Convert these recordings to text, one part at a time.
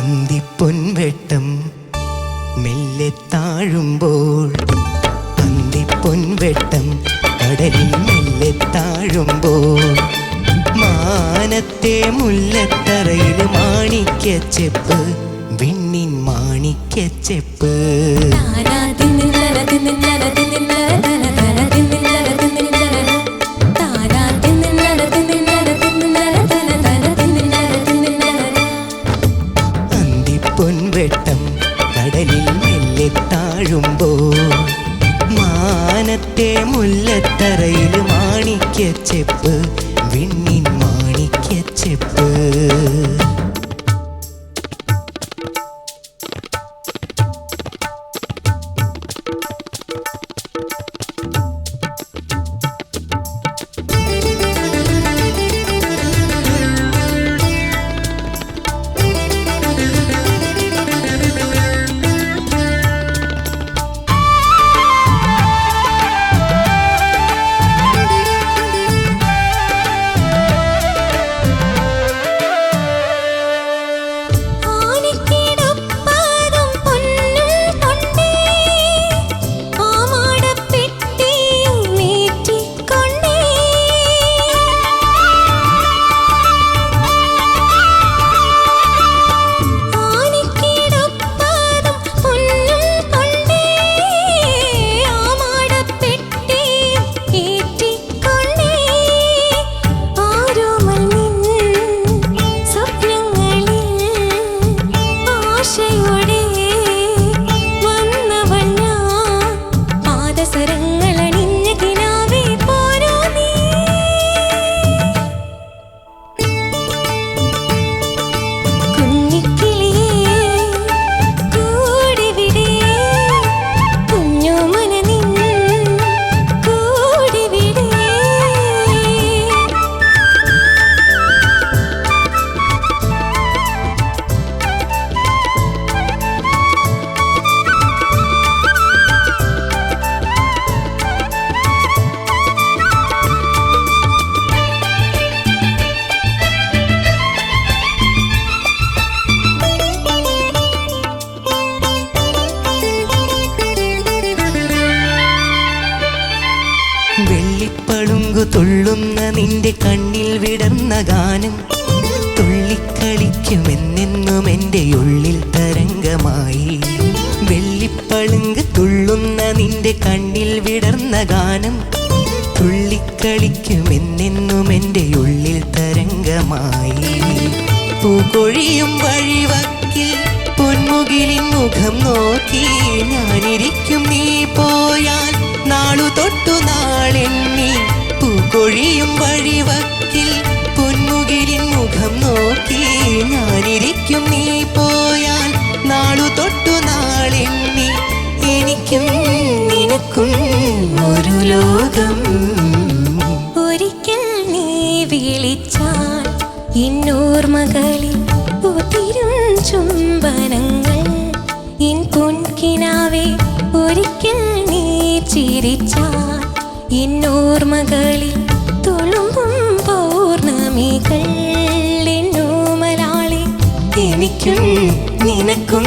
അന്തിപ്പൊൻവെട്ടം മെല്ലെ താഴുമ്പോൾ, അന്തിപ്പൊൻവെട്ടം കടലിൽ മെല്ലെ താഴുമ്പോൾ, മാനത്തെ മുല്ലത്തറയിൽ മാണിക്യച്ചെപ്പ്, വിണ്ണിൻ മാണിക്യച്ചെപ്പ്. പൊൻവെട്ടം കടലിൽ മെല്ലെ താഴുമ്പോൾ, മാനത്തെ മുല്ലത്തറയിൽ മാണിക്യച്ചെപ്പ്, വിണ്ണിൻ മാണിക്യച്ചെപ്പ്. വെള്ളിപ്പളുങ്കു തുള്ളുന്ന നിന്റെ കണ്ണിൽ വിടർന്ന ഗാനം, തുള്ളിക്കളിക്കുമെന്നെന്നും എൻ്റെ ഉള്ളിൽ തരംഗമായി. വെള്ളിപ്പളുങ്ക് തുള്ളുന്ന നിന്റെ കണ്ണിൽ വിടർന്ന ഗാനം, തുള്ളിക്കളിക്കുമെന്നെന്നും എൻ്റെ ഉള്ളിൽ തരംഗമായി. പൂക്കൊഴിയും വഴിവക്കിൽ പൊന്മുകിലിൻ മുഖം നോക്കി ഞാനിരിക്കും, നീ പോയാൽ നാളു തൊട്ടു നാളെണ്ണി. പൂക്കൊഴിയും വഴിവക്കിൽ പൊന്മുകിലിൻ മുഖം നോക്കി ഞാനിരിക്കും, നീ പോയാൽ നാളു തൊട്ടു നാളെണ്ണി. എനിക്കും നിനക്കും ഒരു ലോകം. ഒരിക്കൽ നീ വിളിച്ചാൽ എന്നോർമകളിൽ പൂത്തിരും ചുംബനങ്ങൾ. ഇൻ പൊൻകിനാവേ ഒരിക്കൽ നീ ചിരിച്ചാൽ എന്നോർമകളിൽ തുളുമ്പും പൗർണമികൾ. എന്നോമലാളി എനിക്കും നിനക്കും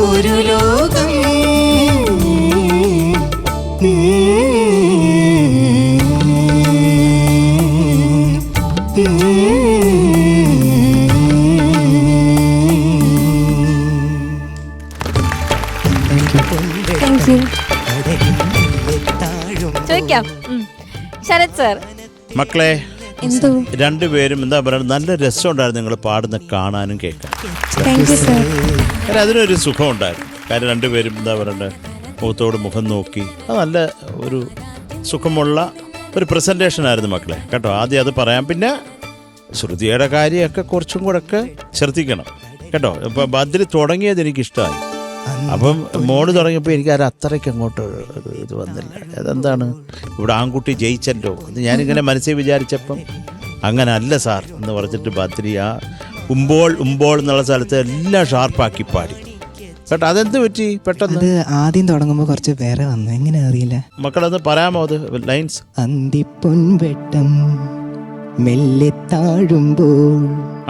ഒരു ലോകം. ചോദിക്കാം ശരത് സർ. മക്കളെ രണ്ടുപേരും എന്താ പറയുക, നല്ല രസമുണ്ടായിരുന്നു നിങ്ങൾ പാടുന്ന കാണാനും കേൾക്കാൻ. അതിനൊരു സുഖം ഉണ്ടായിരുന്നു. കാര്യം രണ്ടുപേരും എന്താ പറയണ്ടേ, മുഖത്തോട് മുഖം നോക്കി അത് നല്ല ഒരു സുഖമുള്ള ഒരു പ്രസൻറ്റേഷൻ ആയിരുന്നു മക്കളെ കേട്ടോ. ആദ്യം അത് പറയാം. പിന്നെ ശ്രുതിയുടെ കാര്യമൊക്കെ കുറച്ചും കൂടെ ഒക്കെ ശ്രദ്ധിക്കണം കേട്ടോ. ഇപ്പൊ ബദ്രി തുടങ്ങിയത് എനിക്കിഷ്ടമായി. അപ്പം മോള് തുടങ്ങിയപ്പോൾ എനിക്ക് അത് അത്രയ്ക്ക് അങ്ങോട്ട് ഇത് വന്നില്ല. അതെന്താണ് ഇവിടെ ആൺകുട്ടി ജയിച്ചല്ലോ എന്ന് ഞാനിങ്ങനെ മനസ്സിൽ വിചാരിച്ചപ്പം അങ്ങനെ അല്ല സാർ എന്ന് പറഞ്ഞിട്ട് ബദ്രി ആ ഉമ്പോൾ എന്നുള്ള സ്ഥലത്ത് എല്ലാം ഷാർപ്പാക്കി പാടി കേട്ടോ. അതെന്ത് പറ്റി പെട്ടെന്ന്? അത് ആദ്യം തുടങ്ങുമ്പോൾ കുറച്ച് വേറെ വന്നു, എങ്ങനെ അറിയില്ല. മക്കളത് പറയാമോ അത് ലൈൻസ്? അന്തിപ്പൊൻവെട്ടം മെല്ലെ താഴുമ്പോൾ.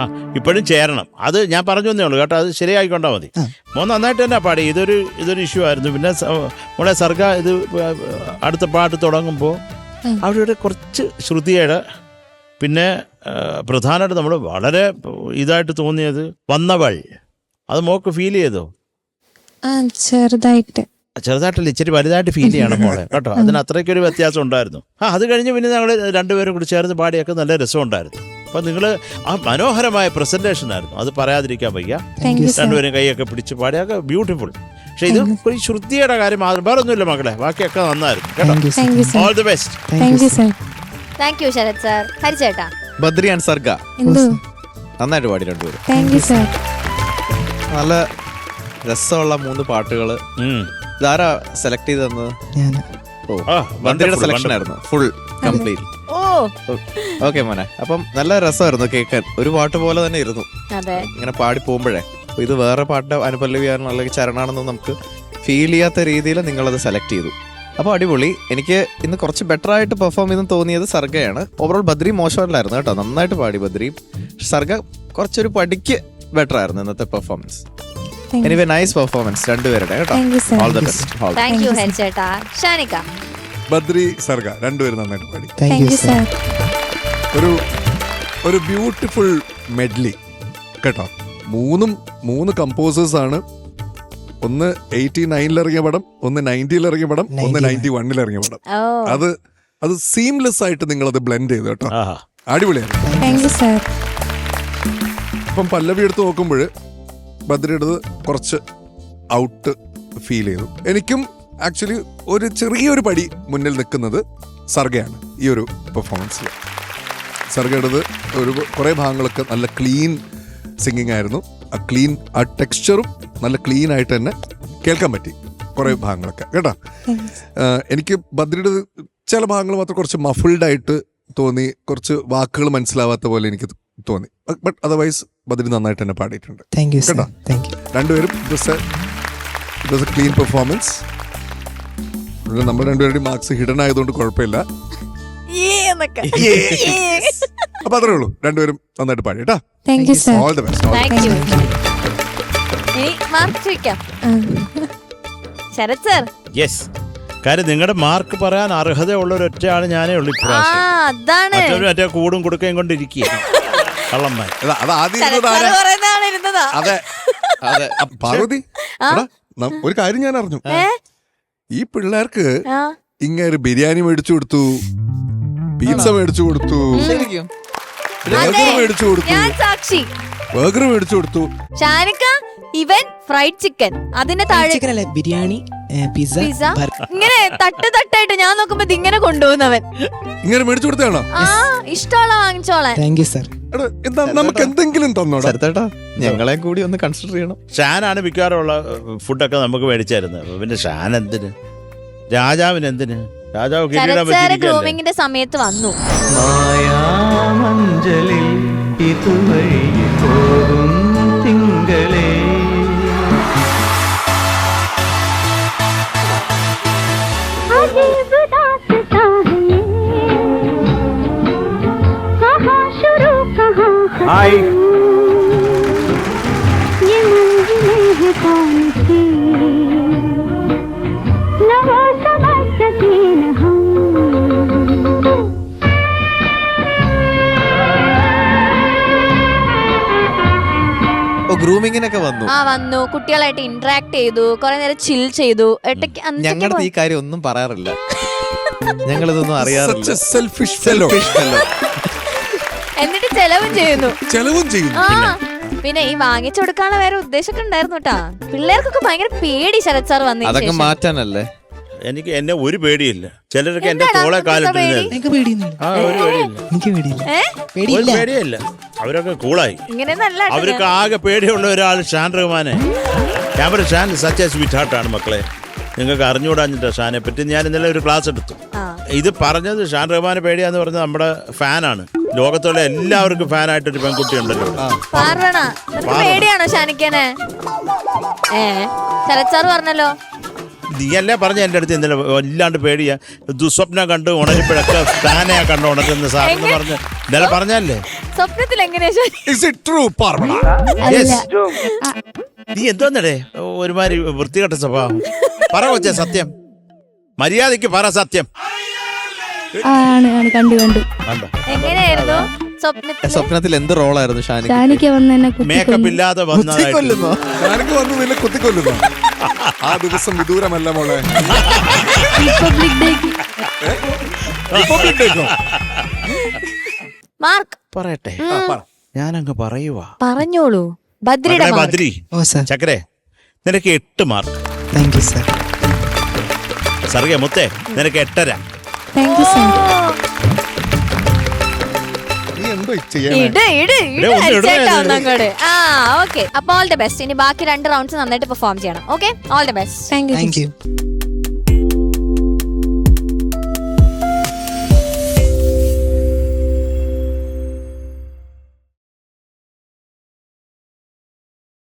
ആ ഇപ്പോഴും ചേരണം. അത് ഞാൻ പറഞ്ഞു തന്നേ ഉള്ളൂ കേട്ടോ. അത് ശരിയായിക്കൊണ്ടാൽ മതി. മോൻ നന്നായിട്ട് തന്നെ പാടി. ഇതൊരു ഇഷ്യൂ ആയിരുന്നു. പിന്നെ മോളെ സർഗ ഇത് അടുത്ത പാട്ട് തുടങ്ങുമ്പോൾ അവിടെ കുറച്ച് ശ്രുതിയുടെ പിന്നെ പ്രധാനമായിട്ട് നമ്മൾ വളരെ ഇതായിട്ട് തോന്നിയത് വന്നവൾ. അത് മോക്ക് ഫീൽ ചെയ്തോ? ചെറുതായിട്ടല്ല, ഇച്ചിരി വലുതായിട്ട് ഫീൽ ചെയ്യണം മോളെ കേട്ടോ. അതിന് അത്രയ്ക്കൊരു വ്യത്യാസം ഉണ്ടായിരുന്നു. അത് കഴിഞ്ഞ് പിന്നെ ഞങ്ങൾ രണ്ടുപേരും കൂടി ചേർന്ന് പാടിയൊക്കെ നല്ല രസമുണ്ടായിരുന്നു. അപ്പം നിങ്ങൾ ആ മനോഹരമായ പ്രസന്റേഷൻ ആയിരുന്നു, അത് പറയാതിരിക്കാൻ വയ്യ. രണ്ടുപേരും കൈയൊക്കെ പിടിച്ച് പാടിയൊക്കെ ബ്യൂട്ടിഫുൾ. പക്ഷെ ഇത് ഒരു ശ്രുതിയുടെ കാര്യം വേറെ ഒന്നുമില്ല മക്കളെ, ബാക്കിയൊക്കെ നന്നായിരുന്നു കേട്ടോ. All the best. Thank you Sharath sir. ഹരിച്ചേട്ടാ? ബദ്രി ആൻഡ് സർഗ നന്നായിട്ട് പാടി രണ്ടുപേരും. നല്ല രസമുള്ള 3 പാട്ടുകൾ. ഇതാരാ സെലക്ട് ചെയ്ത് തന്നത്? ബദ്രിയുടെ സെലക്ഷൻ ആയിരുന്നു ഫുൾ കംപ്ലീറ്റ്. ഓക്കെ മോനെ, അപ്പം നല്ല രസമായിരുന്നു കേൾക്കാൻ. ഒരു പാട്ട് പോലെ തന്നെ ഇരുന്നു ഇങ്ങനെ പാടി പോകുമ്പോഴേ. ഇത് വേറെ പാട്ട് അനുപല്ലവിയാണോ അല്ലെങ്കിൽ ചരണാണെന്നോ നമുക്ക് ഫീൽ ചെയ്യാത്ത രീതിയിൽ നിങ്ങളത് സെലക്ട് ചെയ്തു. അപ്പോൾ അടിപൊളി. എനിക്ക് ഇന്ന് കുറച്ച് ബെറ്റർ ആയിട്ട് പെർഫോം ചെയ്തെന്ന് തോന്നിയത് സർഗയാണ്. ഓവറോൾ ബദ്രി മോശമല്ലായിരുന്നു കേട്ടോ, നന്നായിട്ട് പാടി ബദ്രി. സർഗ കുറച്ചൊരു പടിക്ക് ബെറ്റർ ആയിരുന്നു ഇന്നത്തെ പെർഫോമൻസ്. എനിവേ നൈസ് പെർഫോമൻസ് രണ്ടുപേരുടെ കേട്ടോ. All the best. Thank you ഹരിച്ചേട്ടാ. ഷാനിക? ബദ്രി സർഗ രണ്ടുപേരും നന്നായിട്ട് പാടി. ഒരു ബ്യൂട്ടിഫുൾ മെഡ്ലി കേട്ടോ. മൂന്ന് കമ്പോസേഴ്സ് ആണ്. ഒന്ന് 89 ഇറങ്ങിയ പടം, ഒന്ന് 90 ഇറങ്ങിയ പടം, ഒന്ന് 91 ഇറങ്ങിയ പടം. അത് സീംലെസ് ആയിട്ട് നിങ്ങളത് ബ്ലെൻഡ് ചെയ്തു കേട്ടോ. അടിപൊളിയായിരുന്നു. ഇപ്പം പല്ലവി എടുത്ത് നോക്കുമ്പോൾ ബദ്രിയുടേത് കുറച്ച് ഔട്ട് ഫീൽ ചെയ്തു. എനിക്കും ആക്ച്വലി ഒരു ചെറിയൊരു പടി മുന്നിൽ നിൽക്കുന്നത് സർഗയാണ് ഈ ഒരു പെർഫോമൻസിൽ. സർഗയുടേത് കുറേ ഭാഗങ്ങളൊക്കെ നല്ല ക്ലീൻ സിംഗിങ് ആയിരുന്നു. ആ ടെക്സ്ചറും നല്ല ക്ലീൻ ആയിട്ട് തന്നെ കേൾക്കാൻ പറ്റി കുറേ ഭാഗങ്ങളൊക്കെ കേട്ടോ. എനിക്ക് ബദ്രിയുടെ ചില ഭാഗങ്ങൾ മാത്രം കുറച്ച് മഫിൾഡ് ആയിട്ട് തോന്നി, കുറച്ച് വാക്കുകൾ മനസ്സിലാവാത്ത പോലെ എനിക്ക് തോന്നി. ബട്ട് അതർവൈസ് ബദ്രി നന്നായിട്ട് തന്നെ പാടിയിട്ടുണ്ട് കേട്ടോ. രണ്ടുപേരും it was A clean performance. നമ്മൾ രണ്ടുപേരുടെയും മാർക്സ് ഹിഡൻ ആയതുകൊണ്ട് കുഴപ്പമില്ല. അപ്പൊ അത്രേ ഉള്ളൂ. രണ്ടുപേരും നന്നായിട്ട് പാടി കേട്ടോ. All the best. Sharath sir? Yes. കാര്യം നിങ്ങളുടെ മാർക്ക് പറയാൻ അർഹതയുള്ള ഒരൊറ്റ ആള് ഞാനേ ഉള്ളൂ ഇപ്രാവശ്യം. മറ്റേ കൂടും കൊടുക്കുകയും കൊണ്ടിരിക്കുക കള്ളന്മാർ. പാർവതി, ഒരു കാര്യം ഞാൻ അറിഞ്ഞു. ഈ പിള്ളേർക്ക് ഇങ്ങനെ ബിരിയാണി മേടിച്ചു കൊടുത്തു, പിസ്സ മേടിച്ചു കൊടുത്തു, മേടിച്ചു കൊടുത്തു, ബർഗർ മേടിച്ചു കൊടുത്തു. ഷാനിക്ക ഇവൻ ഫ്രൈഡ് ചിക്കൻ, അതിന്റെ താഴെ ബിരിയാണി, പിസ്സ, ഇങ്ങനെ തട്ടായിട്ട് ഞാൻ നോക്കുമ്പോ ഇങ്ങനെ കൊണ്ടുപോകുന്നവൻ ഇങ്ങനെ മേടിച്ചു കൊടുത്താണോ? ഇഷ്ടമുള്ള വാങ്ങിച്ചോളാൻ. Thank you sir. എന്താ നമുക്ക് എന്തെങ്കിലും തന്നോടാ? ഞങ്ങളെ കൂടി ഒന്ന് കൺസിഡർ ചെയ്യണം. ഷാനാണ് മിക്കവാറുള്ള ഫുഡൊക്കെ നമുക്ക് മേടിച്ചായിരുന്നു. പിന്നെ ഷാൻ എന്തിന്, രാജാവിന് എന്തിന്? രാജാവ് ഗ്രൂമിങ്ങിന്റെ സമയത്ത് വന്നു. ഗ്രൂമിങ്ങിനൊക്കെ വന്നു, കുട്ടികളായിട്ട് ഇന്ററാക്ട് ചെയ്തു, കുറെ നേരം ചിൽ ചെയ്തു. ഞങ്ങളുടെ ഈ കാര്യം ഒന്നും പറയാറില്ല, ഞങ്ങളിതൊന്നും അറിയാറില്ല. എന്നിട്ട് ചെലവും ചെയ്യുന്നു. പിന്നെ ഈ വാങ്ങിച്ചു കൊടുക്കാനുള്ള വേറെ ഉദ്ദേശമൊക്കെ ഉണ്ടായിരുന്നു കേട്ടാ. പിള്ളേർക്കൊക്കെ ഭയങ്കര പേടി ശരത് സാർ വന്നു. അതൊക്കെ മാറ്റാനല്ലേ എനിക്ക് എന്നെ ഒരു പേടിയില്ല. ചിലരൊക്കെ എന്റെ എന്താടാ തോളെ നിങ്ങൾക്ക് കാലിട്ടിരുന്നത്. എനിക്ക് പേടിയൊന്നുമില്ല. ആ ഒരു പേടിയില്ല, എനിക്ക് പേടിയില്ല. ഏ? ഒരു പേടിയില്ല. പേടിയില്ല. അവരൊക്കെ കൂളായി. ഇങ്ങനെ നല്ല അവർക്ക് ആകെ പേടിയുള്ള ഒരാൾ ഷാൻ റഹ്മാനെ. ഞാൻ പറയും ഷാൻ സച്ച് എ സ്വീറ്റ് ഹാർട്ടാണ് മക്കളെ, നിങ്ങൾക്ക് അറിഞ്ഞുകൂടാഞ്ഞിട്ടാ ഷാനെ പറ്റി. ഞാൻ ഇന്നലെ ഒരു ക്ലാസ് എടുത്തു. ഇത് പറഞ്ഞത് ഷാൻ റഹ്മാനെ പേടിയാന്ന് പറഞ്ഞത് നമ്മുടെ ഫാനാണ്. ലോകത്തുള്ള എല്ലാവർക്കും ഫാനായിട്ടൊരു പെൺകുട്ടി ഉണ്ടല്ലോ. പാർവണ നിനക്ക് പേടിയാണോ ഷാനിക്കനെ? ശരച്ചാർ പറഞ്ഞല്ലോ. നീയല്ലേ പറഞ്ഞ എൻ്റെ അടുത്ത് ഇന്നലെ വല്ലാണ്ട് പേടിയാ, ദുസ്വപ്നം കണ്ട് ഉണരുമ്പോഴൊക്കെ ഫാനെയാ കണ്ട് ഉണരുന്ന സാറെന്ന് പറഞ്ഞ് ഇന്നലെ പറഞ്ഞല്ലേ. സ്വപ്നത്തിൽ എങ്ങനെയാ Is it true, Parvana? Yes. നീ എന്തോന്നടേ ഒരുമാതിരി വൃത്തികെട്ട സ്വഭാവം. പറ കൊച്ചേ സത്യം, മര്യാദക്ക് പറ സത്യം. ആണ് കണ്ടു കണ്ടോ? എങ്ങനെയായിരുന്നു സ്വപ്നത്തിൽ? സ്വപ്നത്തിൽ എന്ത് റോളായിരുന്നു ഷാനിക്ക്? ഷാനിക്ക് വന്ന് എന്നെ മേക്കപ്പ് ഇല്ലാതെ വന്നതായിട്ട്. കൊല്ലുന്നോ? ഞാനൊക്കെ വന്ന് നിന്നെ കുത്തിക്കൊല്ലുന്നു. ആ ദിവസം വിദൂരമല്ല മോളെ. റിപ്പബ്ലിക് ഡേക്ക് മാർക്ക് പറയട്ടെ, ഞാനങ്ങ് പറയുവാ. പറഞ്ഞോളൂ. ബദ്രിയുടെ മകനെ മാർക്ക്. ബദ്രി, ഓ സർ, ചക്കരെ നിനക്ക് 8 മാർക്ക്. Thank you sir. സർഗെ മുത്തേ നിനക്ക് 8.5. Thank you sir. നീ എന്തോ ചെയ്യണേ? ഇട് ഇട് ഇട് ഇവിടെ ഒന്ന് ഇടണേ ചേട്ടാ ഇത്. ഒന്നങ്ങോട്ട്. ഓക്കെ, അപ്പൊ ഓൾ ദി ബെസ്റ്റ്. ഇനി ബാക്കി 2 റൗണ്ട്സ് നന്നായിട്ട് പെർഫോം ചെയ്യണം. Okay, all the best. Thank U. Thank you.